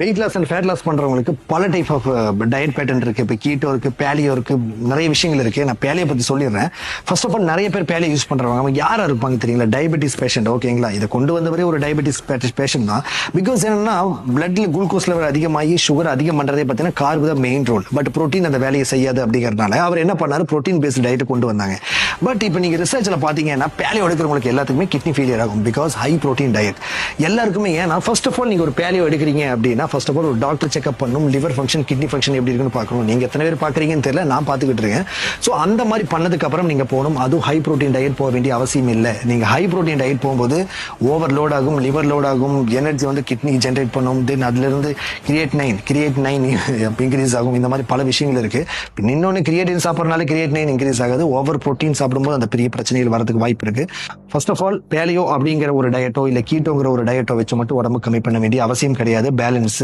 Wait loss and fat loss பண்றவங்களுக்கு பல type of diet pattern இருக்கு. இப்போ கீட்டோ இருக்கு, பேலியோ இருக்கு, நிறைய விஷயங்கள் இருக்கு. நான் பேலியோ பத்தி சொல்லிடுறேன். ஃபர்ஸ்ட் ஆஃப் ஆல் நிறைய பேர் பேலியோ யூஸ் பண்றவங்க அவங்க யாரா இருப்பாங்க தெரியுங்களா? Diabetes patient. ஓகேங்களா? இதை கொண்டு வந்தவரே ஒரு டயபெட்டிஸ் பேஷண்ட் தான். பிகாஸ் என்னன்னா பிளட்ல குளுக்கோஸ் லெவல் அதிகமாகி சுகர் அதிகம் பண்றதே பார்த்தீங்கன்னா கார்பு தான் மெயின் ரோல். பட் புரோட்டீன் அந்த வேலையை செய்யாது அப்படிங்கறதுனால அவர் என்ன பண்ணாரு, புரோட்டீன் பேஸ்ட் டயட் கொண்டு வந்தாங்க. பட் இப்போ நீங்க ரிசர்ச்ல பாத்தீங்கன்னா பேலியோ எடுக்கிறவங்களுக்கு எல்லாத்துக்குமே கிட்னி ஃபெயிலியர் ஆகும். பிகாஸ் ஹை புரோட்டீன் டயட் எல்லாருக்குமே. ஏன்னா ஃபர்ஸ்ட் ஆஃப் ஆல் நீங்க ஒரு பேலியோ எடுக்கிறீங்க அப்படின்னா ஃபர்ஸ்ட் ஆஃப் ஆல் ஒரு டாக்டர் செக்அப் பண்ணணும். லிவர் ஃபங்க்ஷன், கிட்னி ஃபங்க்ஷன் எப்படி இருக்குன்னு பார்க்கணும். நீங்க எத்தனை பேர் பாக்குறீங்கன்னு தெரியல, நான் பார்த்துக்கிட்டு இருக்கேன். ஸோ அந்த மாதிரி பண்ணதுக்கு அப்புறம் நீங்க போகணும். அதுவும் ஹை புரோட்டீன் டயட் போக வேண்டிய அவசியம் இல்லை. நீங்க ஹை புரோட்டீன் டயட் போகும்போது ஓவர் லோட் ஆகும், லிவர் லோட் ஆகும், எனர்ஜி வந்து கிட்னி ஜென்ரேட் பண்ணும். தென் அதுல இருந்து கிரியேட்னைன் இன்க்ரீஸ் ஆகும். இந்த மாதிரி பல விஷயங்கள் இருக்கு. இன்னொன்னு கிரியேட்டின் சாப்பிட்றதுனால கிரியேட்னைன் இன்க்ரீஸ் ஆகாது. ஓவர் புரோட்டீன் சாப்பிடும்போது அந்த பெரிய பிரச்சனைகள் வரதுக்கு வாய்ப்பு இருக்கு. ஃபர்ஸ்ட் ஆஃப் ஆல் பேலியோ அப்படிங்கிற ஒரு டயட்டோ இல்ல கீட்டோங்கிற ஒரு டயட்டோ வச்சு மட்டும் உடம்பு கம்மி பண்ண வேண்டிய அவசியம் கிடையாது. பேலன்ஸ்